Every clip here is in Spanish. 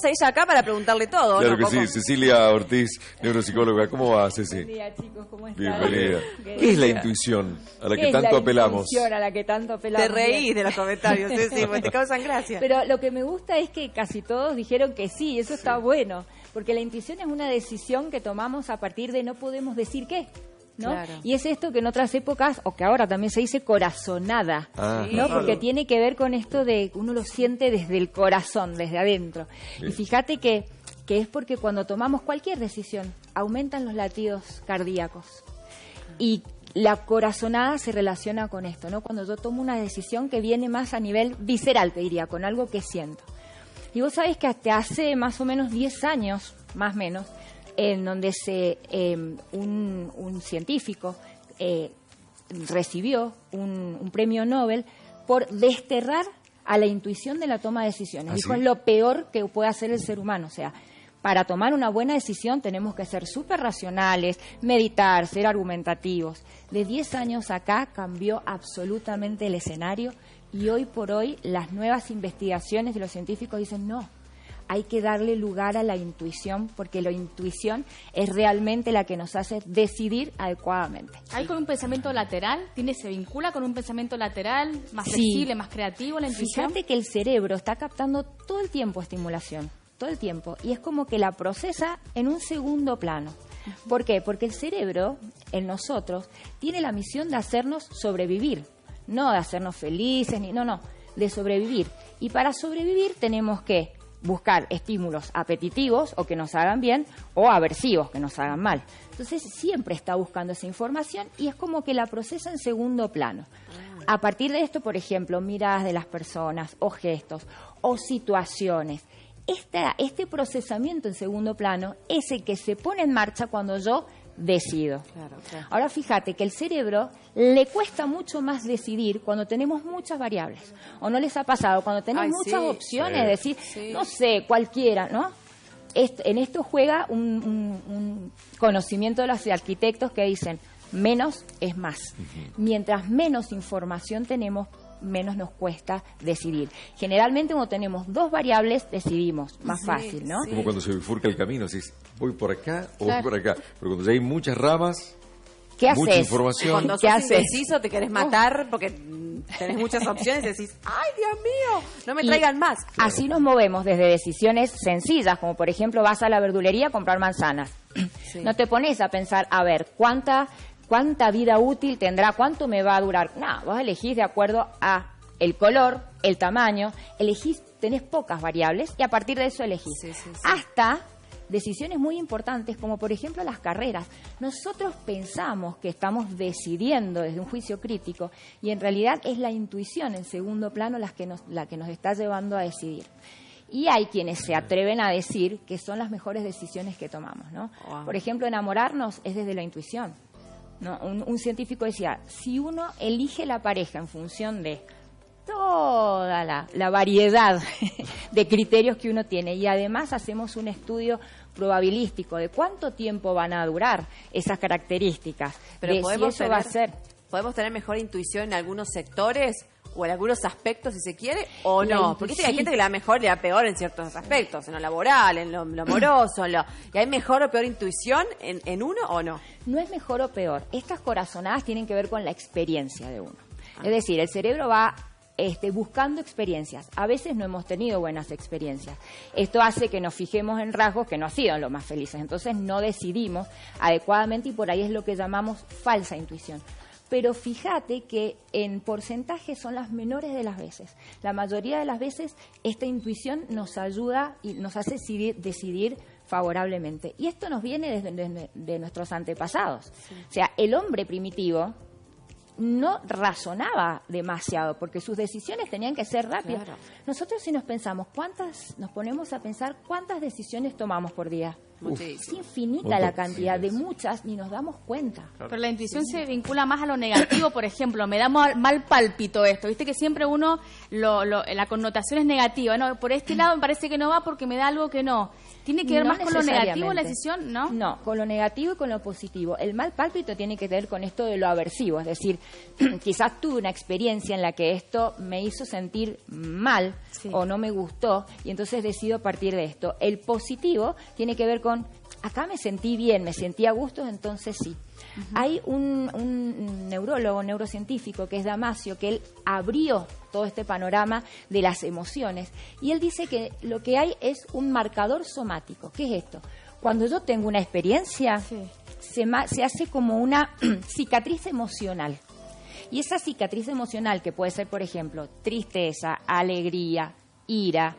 a ella acá para preguntarle todo. Claro ¿no, que Coco? sí, Cecilia Ortiz, neuropsicóloga. ¿Cómo va, Ceci? Buen día, chicos, ¿cómo están? Bienvenida. ¿Qué es la intuición a la que ¿Qué es tanto la apelamos? intuición a la que tanto apelamos? Te reís de los comentarios, sí, porque te causan gracia. Pero lo que me gusta es que casi todos dijeron que sí, eso está bueno, porque la intuición es una decisión que tomamos a partir de no podemos decir qué, ¿no? Claro. Y es esto que en otras épocas, o que ahora también se dice corazonada, Ah, ¿no? claro. Porque tiene que ver con esto de que uno lo siente desde el corazón, desde adentro. Sí. Y fíjate que es porque cuando tomamos cualquier decisión, aumentan los latidos cardíacos. Y la corazonada se relaciona con esto, ¿no? Cuando yo tomo una decisión que viene más a nivel visceral, te diría, con algo que siento. Y vos sabés que hasta hace más o menos 10 años, más o menos, en donde un científico recibió un premio Nobel por desterrar a la intuición de la toma de decisiones. ¿Ah, Dijo, sí? es lo peor que puede hacer el ser humano. O sea, para tomar una buena decisión tenemos que ser súper racionales, meditar, ser argumentativos. De 10 años acá cambió absolutamente el escenario y hoy por hoy las nuevas investigaciones de los científicos dicen no. Hay que darle lugar a la intuición, porque la intuición es realmente la que nos hace decidir adecuadamente. ¿Hay con un pensamiento lateral? ¿Se vincula con un pensamiento lateral más Sí. flexible, más creativo la intuición? Fíjate que el cerebro está captando todo el tiempo estimulación, todo el tiempo, y es como que la procesa en un segundo plano. ¿Por qué? Porque el cerebro, en nosotros, tiene la misión de hacernos sobrevivir, no de hacernos felices, de sobrevivir. Y para sobrevivir tenemos que buscar estímulos apetitivos o que nos hagan bien o aversivos que nos hagan mal. Entonces siempre está buscando esa información y es como que la procesa en segundo plano. A partir de esto, por ejemplo, miradas de las personas o gestos o situaciones. Este procesamiento en segundo plano es el que se pone en marcha cuando yo decido. Claro. Ahora fíjate que el cerebro le cuesta mucho más decidir cuando tenemos muchas variables. ¿O no les ha pasado? Cuando tenemos muchas sí. opciones, decir, Sí. no sé, cualquiera, ¿no? En esto juega un conocimiento de los arquitectos que dicen, menos es más. Mientras menos información tenemos, menos nos cuesta decidir. Generalmente cuando tenemos dos variables, decidimos más fácil, ¿no? sí. Como cuando se bifurca el camino, si voy por acá o Claro. voy por acá. Pero cuando ya hay muchas ramas, ¿Qué mucha haces? información. Cuando ¿Qué sos haces? indeciso te querés matar porque tenés muchas opciones y decís, ¡ay, Dios mío! No me traigan más. Así nos movemos desde decisiones sencillas, como por ejemplo vas a la verdulería a comprar manzanas. Sí. No te pones a pensar, a ver, ¿cuánta vida útil tendrá? ¿Cuánto me va a durar? No, vos elegís de acuerdo a el color, el tamaño, tenés pocas variables y a partir de eso elegís. Sí, sí, sí. Hasta decisiones muy importantes, como por ejemplo las carreras. Nosotros pensamos que estamos decidiendo desde un juicio crítico y en realidad es la intuición en segundo plano la que nos está llevando a decidir. Y hay quienes se atreven a decir que son las mejores decisiones que tomamos, ¿no? Wow. Por ejemplo, enamorarnos es desde la intuición, ¿no? Un científico decía, si uno elige la pareja en función de toda la variedad de criterios que uno tiene y además hacemos un estudio probabilístico de cuánto tiempo van a durar esas características, Pero de si podemos eso va a ser. ¿Podemos tener mejor intuición en algunos sectores o en algunos aspectos, si se quiere, o La no? Porque intuición. hay gente que le da mejor y le da peor en ciertos aspectos, en lo laboral, en lo amoroso, ¿y hay mejor o peor intuición en uno o no? No es mejor o peor. Estas corazonadas tienen que ver con la experiencia de uno. Es decir, el cerebro va buscando experiencias. A veces no hemos tenido buenas experiencias. Esto hace que nos fijemos en rasgos que no han sido los más felices. Entonces no decidimos adecuadamente y por ahí es lo que llamamos falsa intuición. Pero fíjate que en porcentaje son las menores de las veces. La mayoría de las veces esta intuición nos ayuda y nos hace decidir favorablemente. Y esto nos viene de nuestros antepasados. Sí. O sea, el hombre primitivo no razonaba demasiado porque sus decisiones tenían que ser rápidas. Claro. Nosotros si nos ponemos a pensar cuántas decisiones tomamos por día. Muchísimo. Es infinita Montón. la cantidad, Sí, de es. muchas, ni nos damos cuenta. Pero la intuición se vincula más a lo negativo, por ejemplo, me da mal pálpito esto, viste que siempre uno, la connotación es negativa, ¿no? Por este lado me parece que no va porque me da algo que no. ¿Tiene que ver No más con lo negativo la necesariamente. decisión? ¿No? No, con lo negativo y con lo positivo. El mal pálpito tiene que ver con esto de lo aversivo, es decir, quizás tuve una experiencia en la que esto me hizo sentir mal Sí. o no me gustó y entonces decido partir de esto. El positivo tiene que ver con, acá me sentí bien, me sentí a gusto, entonces sí. Hay un neurólogo, neurocientífico, que es Damasio, que él abrió todo este panorama de las emociones y él dice que lo que hay es un marcador somático. ¿Qué es esto? Cuando yo tengo una experiencia, Sí. se hace como una cicatriz emocional. Y esa cicatriz emocional, que puede ser, por ejemplo, tristeza, alegría, ira,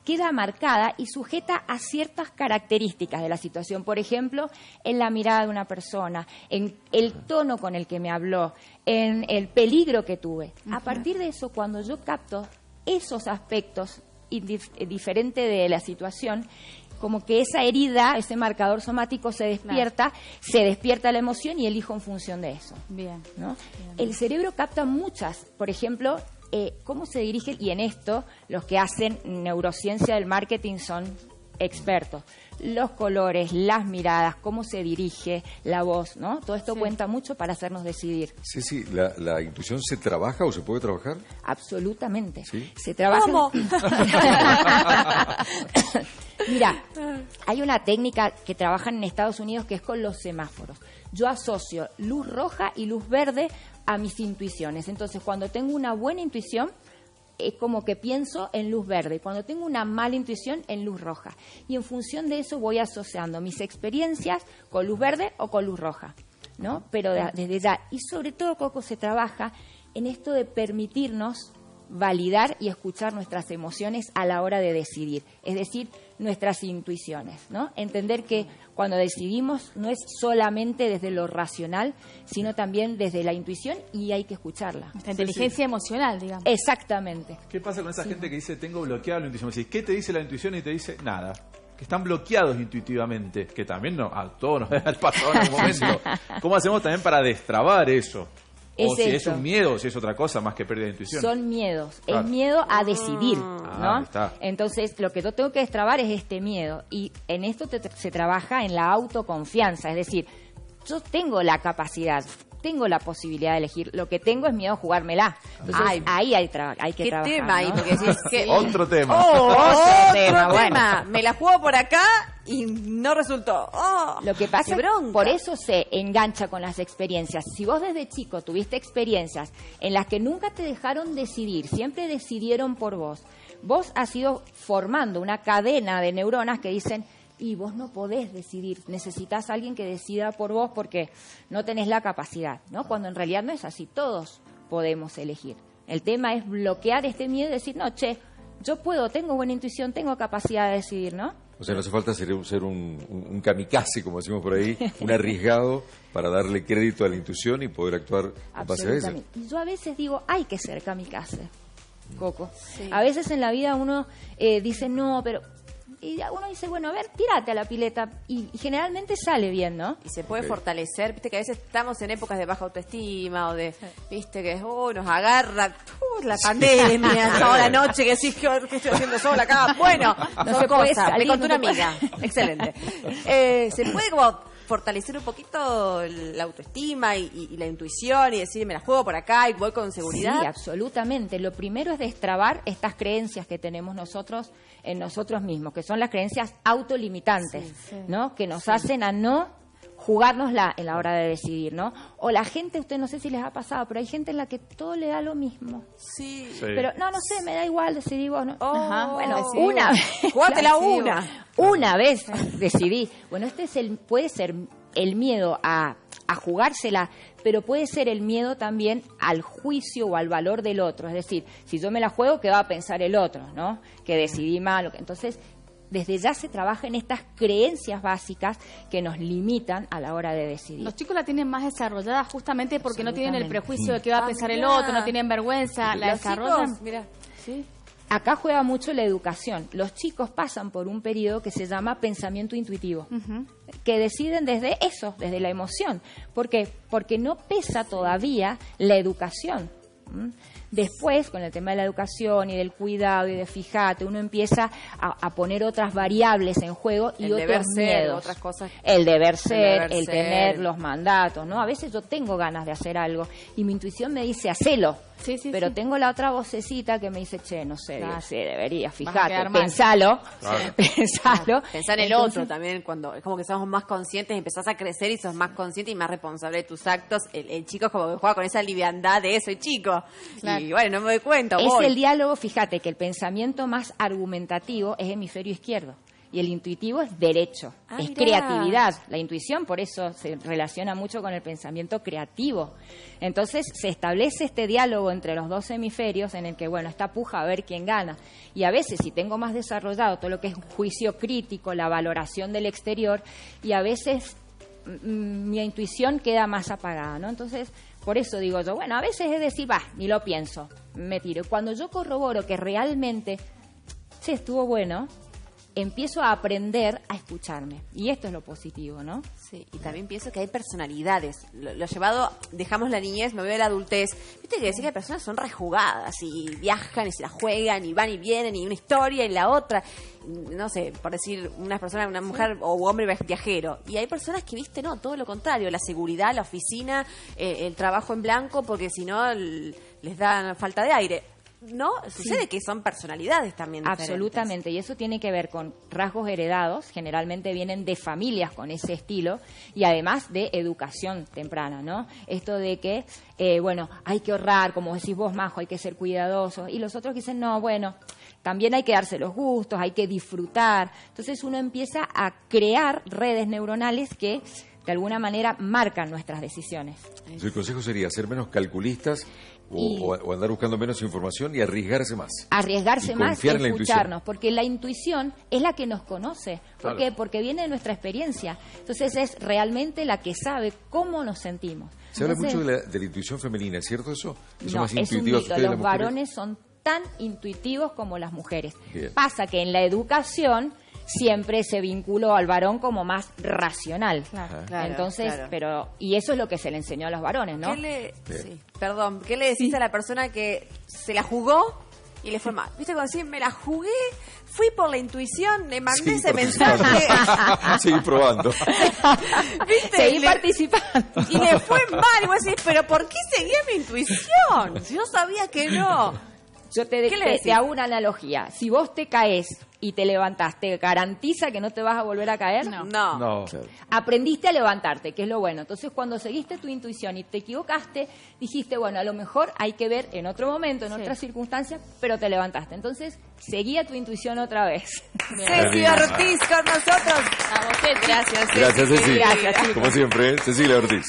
queda marcada y sujeta a ciertas características de la situación. Por ejemplo, en la mirada de una persona, en el tono con el que me habló, en el peligro que tuve. A partir de eso, cuando yo capto esos aspectos diferentes de la situación, como que esa herida, ese marcador somático se despierta la emoción y elijo en función de eso. Bien. ¿No? El cerebro capta muchas, por ejemplo, cómo se dirige, y en esto los que hacen neurociencia del marketing son expertos. Los colores, las miradas, cómo se dirige, la voz, ¿no? Todo esto cuenta mucho para hacernos decidir. Sí, ¿la intuición se trabaja o se puede trabajar? Absolutamente. ¿Sí? Se trabaja. ¿Cómo? Mira, hay una técnica que trabajan en Estados Unidos que es con los semáforos. Yo asocio luz roja y luz verde a mis intuiciones. Entonces, cuando tengo una buena intuición, es como que pienso en luz verde. Cuando tengo una mala intuición, en luz roja. Y en función de eso voy asociando mis experiencias con luz verde o con luz roja, ¿no? Pero desde ya. Y sobre todo, Coco, se trabaja en esto de permitirnos validar y escuchar nuestras emociones a la hora de decidir, es decir, nuestras intuiciones, ¿no? Entender que cuando decidimos no es solamente desde lo racional, sino también desde la intuición y hay que escucharla. Nuestra inteligencia emocional, digamos. Exactamente. ¿Qué pasa con esa gente que dice tengo bloqueada la intuición? Decís, ¿qué te dice la intuición? Y te dice nada. Que están bloqueados intuitivamente, que también a todos nos debe haber pasado en algún momento. ¿Cómo hacemos también para destrabar eso? O si es un miedo, o si es otra cosa más que pérdida de intuición. Son miedos, Claro. es miedo a decidir, ¿no? ahí está. Entonces, lo que yo tengo que destrabar es este miedo. Y en esto se trabaja en la autoconfianza, es decir, yo tengo la capacidad, tengo la posibilidad de elegir. Lo que tengo es miedo a jugármela. Entonces, Ay, ahí hay que ¿Qué trabajar. tema ahí? ¿no? Porque decís que... Otro tema. Otro tema, bueno. tema. Me la juego por acá y no resultó. Oh, Lo que pasa qué es que bronca. por eso se engancha con las experiencias. Si vos desde chico tuviste experiencias en las que nunca te dejaron decidir, siempre decidieron por vos, vos has ido formando una cadena de neuronas que dicen, y vos no podés decidir, necesitas a alguien que decida por vos porque no tenés la capacidad, ¿no? Cuando en realidad no es así, todos podemos elegir. El tema es bloquear este miedo y decir, no, yo puedo, tengo buena intuición, tengo capacidad de decidir, ¿no? O sea, no hace falta ser un kamikaze, como decimos por ahí, un arriesgado para darle crédito a la intuición y poder actuar en base a eso. Absolutamente. Y yo a veces digo, hay que ser kamikaze, Coco. Sí. A veces en la vida uno dice, no, pero... Y uno dice, bueno, a ver, tírate a la pileta. Y generalmente sale bien, ¿no? Y se puede Ok. fortalecer, viste que a veces estamos en épocas de baja autoestima o de, viste que nos agarra la pandemia, toda la noche que sí, ¿qué estoy haciendo sola acá? Bueno, No son se puede cosas, me salir, contó no una se puede. amiga, excelente. Se puede como fortalecer un poquito la autoestima y la intuición y decir, me la juego por acá y voy con seguridad. Sí, absolutamente. Lo primero es destrabar estas creencias que tenemos nosotros en nosotros mismos, que son las creencias autolimitantes, ¿no? Que nos hacen a no jugárnosla en la hora de decidir, ¿no? O la gente, usted no sé si les ha pasado, pero hay gente en la que todo le da lo mismo. Sí. Sí. Pero no sé, me da igual, decidí vos, ¿no? Ajá, Bueno, decidí una vos. vez. Jugátela decidí una. vos. Una vez decidí. Bueno, puede ser el miedo a jugársela, pero puede ser el miedo también al juicio o al valor del otro. Es decir, si yo me la juego, ¿qué va a pensar el otro, no? Que decidí mal. Entonces, desde ya se trabaja en estas creencias básicas que nos limitan a la hora de decidir. Los chicos la tienen más desarrollada justamente porque no tienen el Absolutamente. prejuicio de qué va a pensar el mirá. otro, no tienen vergüenza, la Los desarrollan. chicos, mira, Sí. acá juega mucho la educación. Los chicos pasan por un periodo que se llama pensamiento intuitivo, que deciden desde eso, desde la emoción. ¿Por qué? Porque no pesa todavía la educación. Después, con el tema de la educación y del cuidado y de fíjate, uno empieza a poner otras variables en juego y El otros deber ser, miedos. otras cosas. El deber ser, deber el ser. tener los mandatos, ¿no? A veces yo tengo ganas de hacer algo y mi intuición me dice, hacelo. Sí, sí, Pero sí. tengo la otra vocecita que me dice, che, no sé, Claro. sí, debería, Vas a fíjate, quedar mal. pensalo, Claro. pensalo. Pensar en el Entonces, otro también, cuando es como que somos más conscientes, empezás a crecer y sos más consciente y más responsable de tus actos. El chico es como que juega con esa liviandad de soy chico. Claro. Y bueno, no me doy cuenta. Es voy. el diálogo, fíjate que el pensamiento más argumentativo es hemisferio izquierdo y el intuitivo es derecho, Ah, es mirá. creatividad. La intuición por eso se relaciona mucho con el pensamiento creativo. Entonces se establece este diálogo entre los dos hemisferios en el que, bueno, está puja a ver quién gana. Y a veces si tengo más desarrollado todo lo que es juicio crítico, la valoración del exterior, y a veces mi intuición queda más apagada, ¿no? Entonces, por eso digo yo, bueno, a veces es decir, ni lo pienso, me tiro. Cuando yo corroboro que realmente, estuvo bueno, empiezo a aprender a escucharme. Y esto es lo positivo, ¿no? Sí, y también pienso que hay personalidades. Lo llevado, dejamos la niñez, me voy a la adultez. Viste que decir que hay personas son rejugadas y viajan y se la juegan y van y vienen y una historia y la otra. No sé, por decir una persona, una mujer o hombre viajero. Y hay personas que, viste, no, todo lo contrario. La seguridad, la oficina, el trabajo en blanco, porque si no les da falta de aire. No, sucede que son personalidades también diferentes. Absolutamente, y eso tiene que ver con rasgos heredados, generalmente vienen de familias con ese estilo, y además de educación temprana, ¿no? Esto de que, bueno, hay que ahorrar, como decís vos, Majo, hay que ser cuidadosos, y los otros dicen, no, bueno, también hay que darse los gustos, hay que disfrutar. Entonces uno empieza a crear redes neuronales que de alguna manera marcan nuestras decisiones. El consejo sería ser menos calculistas o andar buscando menos información y arriesgarse más. Arriesgarse Y más y confiar en la escucharnos, porque la intuición es la que nos conoce. ¿Por Claro. qué? Porque viene de nuestra experiencia. Entonces es realmente la que sabe cómo nos sentimos. Se habla Entonces, mucho de la intuición femenina, ¿es cierto eso? Que son no, más es un intuitivas mito. ustedes, Los las mujeres. varones son tan intuitivos como las mujeres. Bien. Pasa que en la educación siempre se vinculó al varón como más racional. Claro, Entonces, claro. y eso es lo que se le enseñó a los varones, ¿no? ¿Qué le decís a la persona que se la jugó y le fue mal? ¿Viste cuando decís, me la jugué, fui por la intuición, le mandé Sí, ese mensaje? Seguí probando. ¿Viste? Seguí Le- participando. Y le fue mal, y vos decís, pero ¿por qué seguía mi intuición? Si yo sabía que no. Yo ¿Qué le decís? te hago una analogía. Si vos te caes y te levantás, ¿te garantiza que no te vas a volver a caer? No. No. Claro. Aprendiste a levantarte, que es lo bueno. Entonces, cuando seguiste tu intuición y te equivocaste, dijiste, bueno, a lo mejor hay que ver en otro momento, en otras circunstancias, pero te levantaste. Entonces, seguía tu intuición otra vez. Ceci Ortiz con nosotros. A vos, Ceci. Gracias, Ceci. Gracias, Ceci. Gracias, chicos. Como siempre, Cecilia Ortiz.